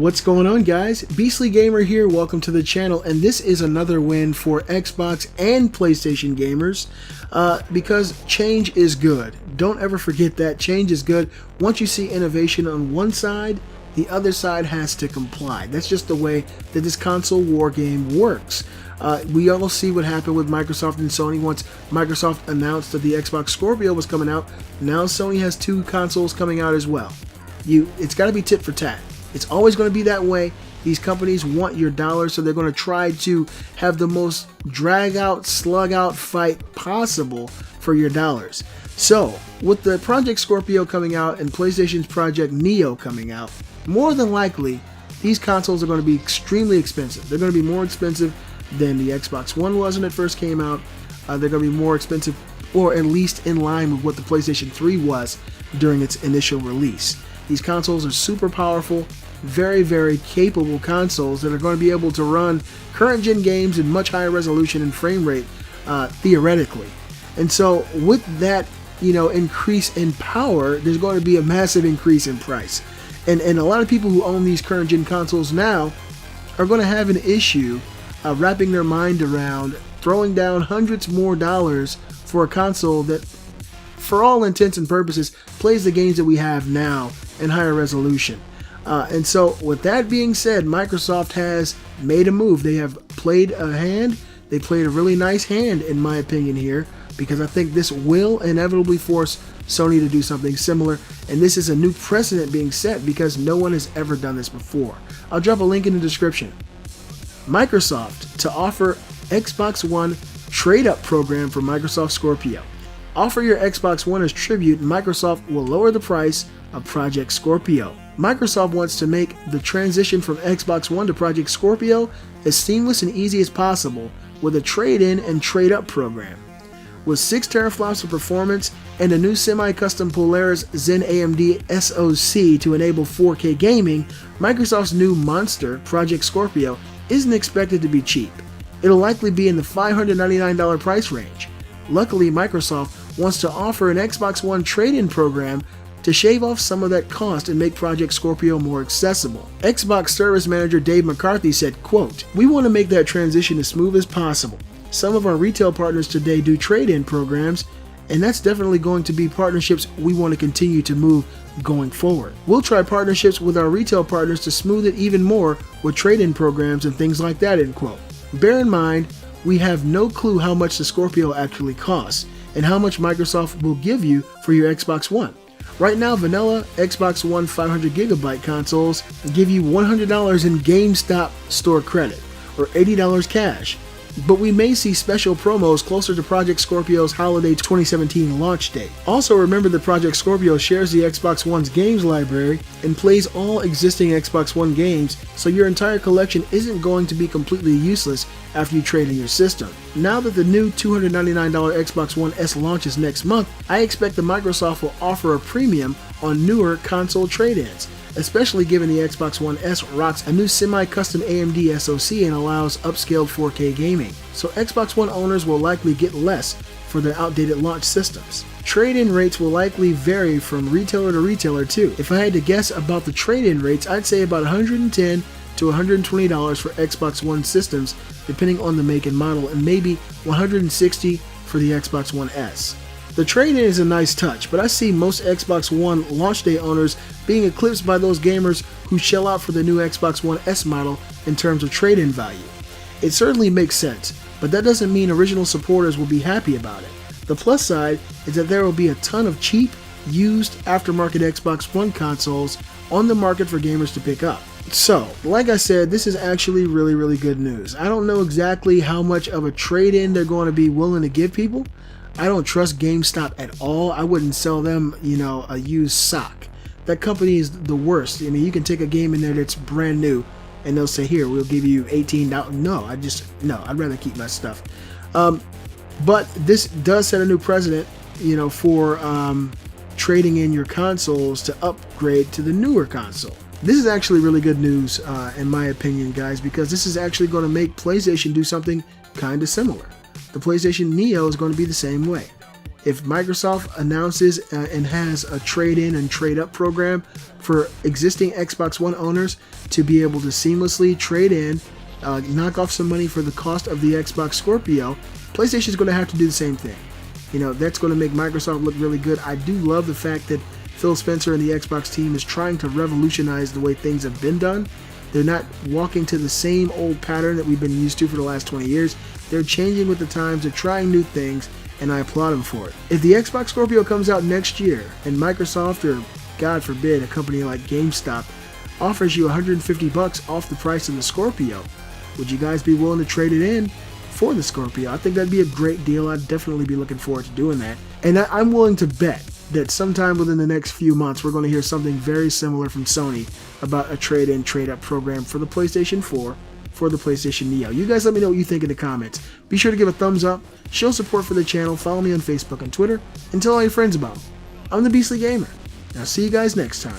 What's going on, guys? Beastly Gamer here, welcome to the channel, and this is another win for Xbox and PlayStation gamers because change is good. Don't ever forget that change is good. Once you see innovation on one side, the other side has to comply. That's just the way that this console war game works. We all see what happened with Microsoft and Sony once Microsoft announced that the Xbox Scorpio was coming out. Now Sony has two consoles coming out as well. It's got to be tit for tat. It's always going to be that way. These companies want your dollar, so they're going to try to have the most drag out, slug out fight possible for your dollars. So, with the Project Scorpio coming out and PlayStation's Project Neo coming out, more than likely, these consoles are going to be extremely expensive. They're going to be more expensive than the Xbox One was when it first came out. They're going to be more expensive, or at least in line with what the PlayStation 3 was during its initial release. These consoles are super powerful, very, very capable consoles that are going to be able to run current-gen games in much higher resolution and frame rate, theoretically. And so, with that, increase in power, there's going to be a massive increase in price. And a lot of people who own these current-gen consoles now are going to have an issue wrapping their mind around throwing down hundreds more dollars for a console that, for all intents and purposes, plays the games that we have now in higher resolution. And so, with that being said, Microsoft has made a move. They have played a hand. They played a really nice hand, in my opinion, here, because I think this will inevitably force Sony to do something similar. And this is a new precedent being set because no one has ever done this before. I'll drop a link in the description. Microsoft to offer Xbox One trade-up program for Microsoft Scorpio. Offer your Xbox One as tribute, and Microsoft will lower the price of Project Scorpio. Microsoft wants to make the transition from Xbox One to Project Scorpio as seamless and easy as possible with a trade-in and trade-up program. With 6 teraflops of performance and a new semi-custom Polaris Zen AMD SoC to enable 4K gaming, Microsoft's new monster, Project Scorpio, isn't expected to be cheap. It'll likely be in the $599 price range. Luckily, Microsoft wants to offer an Xbox One trade-in program to shave off some of that cost and make Project Scorpio more accessible. Xbox Service Manager Dave McCarthy said, quote, "We want to make that transition as smooth as possible. Some of our retail partners today do trade-in programs, and that's definitely going to be partnerships we want to continue to move going forward. We'll try partnerships with our retail partners to smooth it even more with trade-in programs and things like that," end quote. Bear in mind, we have no clue how much the Scorpio actually costs and how much Microsoft will give you for your Xbox One. Right now, vanilla Xbox One 500GB consoles give you $100 in GameStop store credit, or $80 cash. But we may see special promos closer to Project Scorpio's holiday 2017 launch date. Also, remember that Project Scorpio shares the Xbox One's games library and plays all existing Xbox One games, so your entire collection isn't going to be completely useless after you trade in your system. Now that the new $299 Xbox One S launches next month, I expect that Microsoft will offer a premium on newer console trade-ins, especially given the Xbox One S rocks a new semi-custom AMD SoC and allows upscaled 4K gaming, so Xbox One owners will likely get less for their outdated launch systems. Trade-in rates will likely vary from retailer to retailer too. If I had to guess about the trade-in rates, I'd say about $110 to $120 for Xbox One systems, depending on the make and model, and maybe $160 for the Xbox One S. The trade-in is a nice touch, but I see most Xbox One launch day owners being eclipsed by those gamers who shell out for the new Xbox One S model in terms of trade-in value. It certainly makes sense, but that doesn't mean original supporters will be happy about it. The plus side is that there will be a ton of cheap, used aftermarket Xbox One consoles on the market for gamers to pick up. So, like I said, this is actually really, really good news. I don't know exactly how much of a trade-in they're going to be willing to give people. I don't trust GameStop at all. I wouldn't sell them, a used sock. That company is the worst. I mean, you can take a game in there that's brand new and they'll say, here, we'll give you $18. No, I'd rather keep my stuff. But this does set a new precedent, for trading in your consoles to upgrade to the newer console. This is actually really good news, in my opinion, guys, because this is actually going to make PlayStation do something kind of similar. The PlayStation Neo is going to be the same way. If Microsoft announces and has a trade-in and trade-up program for existing Xbox One owners to be able to seamlessly trade in, knock off some money for the cost of the Xbox Scorpio, PlayStation is going to have to do the same thing. You know, that's going to make Microsoft look really good. I do love the fact that Phil Spencer and the Xbox team is trying to revolutionize the way things have been done. They're not walking to the same old pattern that we've been used to for the last 20 years. They're changing with the times, they're trying new things, and I applaud them for it. If the Xbox Scorpio comes out next year, and Microsoft, or God forbid, a company like GameStop, offers you $150 off the price of the Scorpio, would you guys be willing to trade it in for the Scorpio? I think that'd be a great deal. I'd definitely be looking forward to doing that. And I'm willing to bet that sometime within the next few months, we're going to hear something very similar from Sony about a trade-in, trade-up program for the PlayStation 4, for the PlayStation Neo. You guys let me know what you think in the comments. Be sure to give a thumbs up, show support for the channel, follow me on Facebook and Twitter, and tell all your friends about them. I'm the Beastly Gamer. Now see you guys next time.